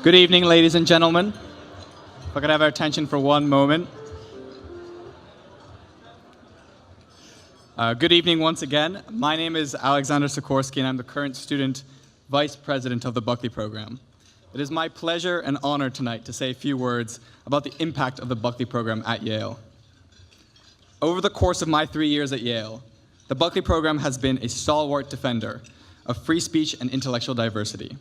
Good evening, ladies and gentlemen. If I could have our attention for one moment. Good evening once again. My name is Alexander Sikorsky, and I'm the current student vice president of the Buckley program. It is my pleasure and honor tonight to say a few words about the impact of the Buckley program at Yale. Over the course of my 3 years at Yale, the Buckley program has been a stalwart defender of free speech and intellectual diversity.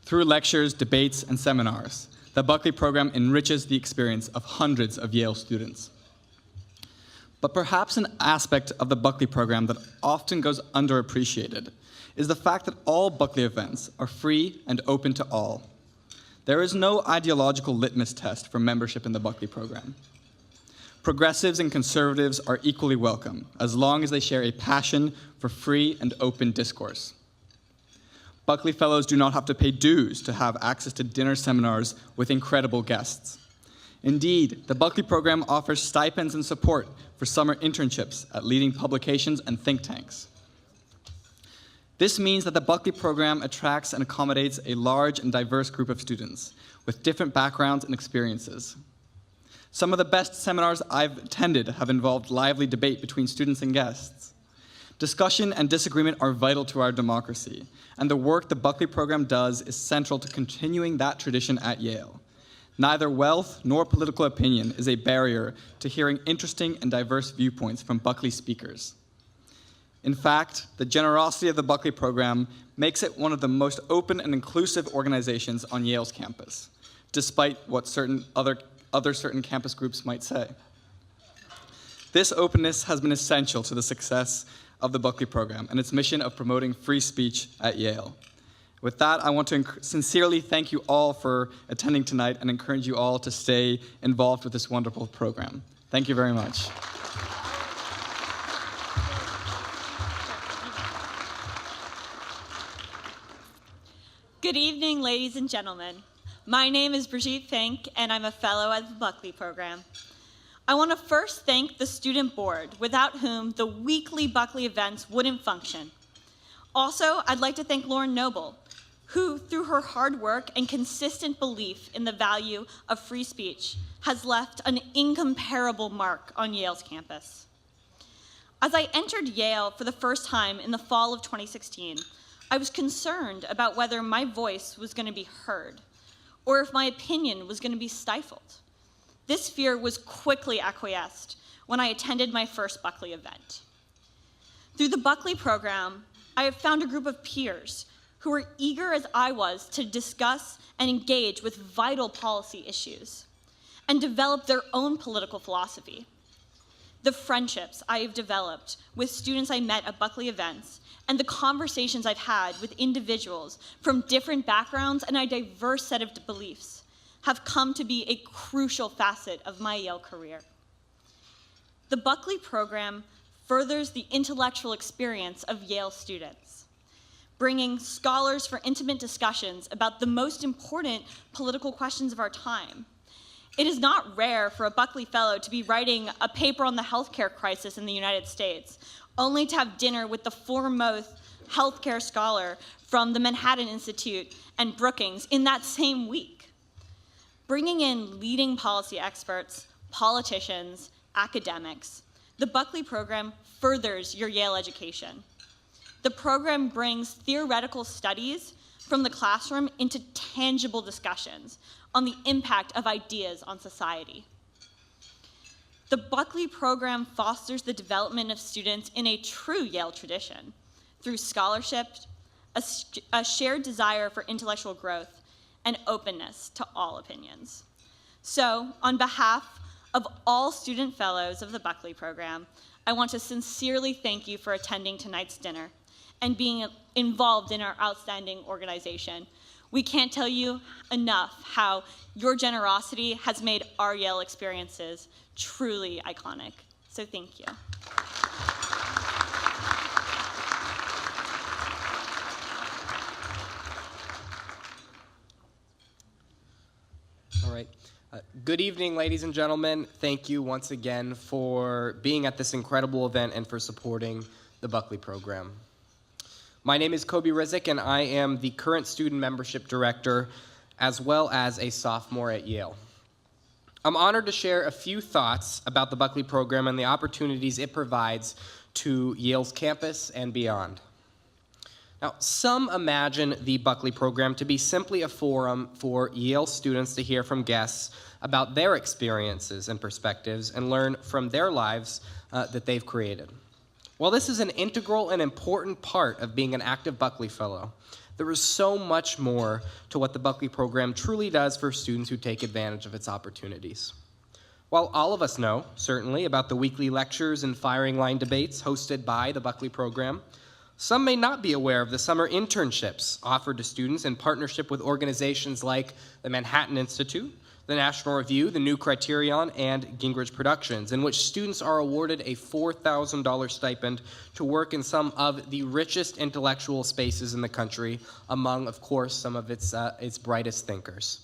Through lectures, debates, and seminars, the Buckley program enriches the experience of hundreds of Yale students. But perhaps an aspect of the Buckley program that often goes underappreciated is the fact that all Buckley events are free and open to all. There is no ideological litmus test for membership in the Buckley program. Progressives and conservatives are equally welcome, as long as they share a passion for free and open discourse. Buckley Fellows do not have to pay dues to have access to dinner seminars with incredible guests. Indeed, the Buckley program offers stipends and support for summer internships at leading publications and think tanks. This means that the Buckley program attracts and accommodates a large and diverse group of students with different backgrounds and experiences. Some of the best seminars I've attended have involved lively debate between students and guests. Discussion and disagreement are vital to our democracy, and the work the Buckley program does is central to continuing that tradition at Yale. Neither wealth nor political opinion is a barrier to hearing interesting and diverse viewpoints from Buckley speakers. In fact, the generosity of the Buckley program makes it one of the most open and inclusive organizations on Yale's campus, despite what other certain campus groups might say. This openness has been essential to the success of the Buckley program and its mission of promoting free speech at Yale. With that, I want to sincerely thank you all for attending tonight and encourage you all to stay involved with this wonderful program. Thank you very much. Good evening, ladies and gentlemen. My name is Brigitte Fink, and I'm a fellow at the Buckley program. I want to first thank the student board, without whom the weekly Buckley events wouldn't function. Also, I'd like to thank Lauren Noble, who, through her hard work and consistent belief in the value of free speech, has left an incomparable mark on Yale's campus. As I entered Yale for the first time in the fall of 2016, I was concerned about whether my voice was going to be heard, or if my opinion was going to be stifled. This fear was quickly acquiesced when I attended my first Buckley event. Through the Buckley program, I have found a group of peers who were eager as I was to discuss and engage with vital policy issues and develop their own political philosophy. The friendships I have developed with students I met at Buckley events and the conversations I've had with individuals from different backgrounds and a diverse set of beliefs have come to be a crucial facet of my Yale career. The Buckley program furthers the intellectual experience of Yale students, bringing scholars for intimate discussions about the most important political questions of our time. It is not rare for a Buckley Fellow to be writing a paper on the healthcare crisis in the United States, only to have dinner with the foremost healthcare scholar from the Manhattan Institute and Brookings in that same week. Bringing in leading policy experts, politicians, academics, the Buckley program furthers your Yale education. The program brings theoretical studies from the classroom into tangible discussions on the impact of ideas on society. The Buckley program fosters the development of students in a true Yale tradition through scholarship, a shared desire for intellectual growth, and openness to all opinions. So, on behalf of all student fellows of the Buckley program, I want to sincerely thank you for attending tonight's dinner and being involved in our outstanding organization. We can't tell you enough how your generosity has made our Yale experiences truly iconic. So thank you. All right. Good evening, ladies and gentlemen. Thank you once again for being at this incredible event and for supporting the Buckley program. My name is Reza, and I am the current student membership director as well as a sophomore at Yale. I'm honored to share a few thoughts about the Buckley program and the opportunities it provides to Yale's campus and beyond. Now, some imagine the Buckley program to be simply a forum for Yale students to hear from guests about their experiences and perspectives and learn from their lives that they've created. While this is an integral and important part of being an active Buckley Fellow, there is so much more to what the Buckley program truly does for students who take advantage of its opportunities. While all of us know, certainly, about the weekly lectures and firing line debates hosted by the Buckley program, some may not be aware of the summer internships offered to students in partnership with organizations like the Manhattan Institute, the National Review, the New Criterion, and Gingrich Productions, in which students are awarded a $4,000 stipend to work in some of the richest intellectual spaces in the country, among, of course, some of its brightest thinkers.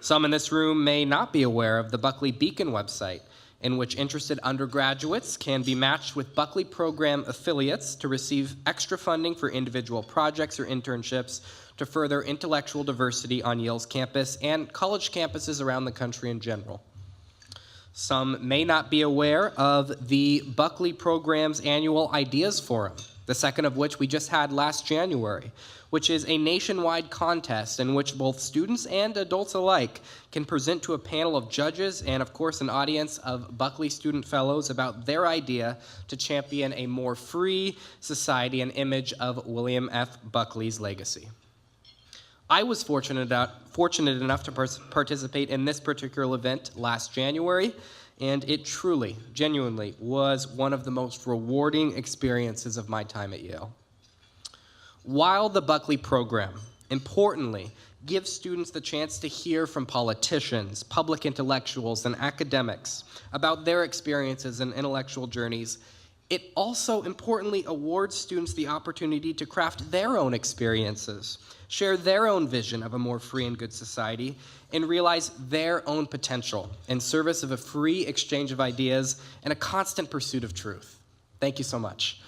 Some in this room may not be aware of the Buckley Beacon website, in which interested undergraduates can be matched with Buckley program affiliates to receive extra funding for individual projects or internships to further intellectual diversity on Yale's campus and college campuses around the country in general. Some may not be aware of the Buckley program's annual Ideas Forum, the second of which we just had last January, which is a nationwide contest in which both students and adults alike can present to a panel of judges and, of course, an audience of Buckley student fellows about their idea to champion a more free society and image of William F. Buckley's legacy. I was fortunate enough to participate in this particular event last January, and it truly, genuinely, was one of the most rewarding experiences of my time at Yale. While the Buckley program, importantly, gives students the chance to hear from politicians, public intellectuals, and academics about their experiences and intellectual journeys, it also importantly awards students the opportunity to craft their own experiences, share their own vision of a more free and good society, and realize their own potential in service of a free exchange of ideas and a constant pursuit of truth. Thank you so much.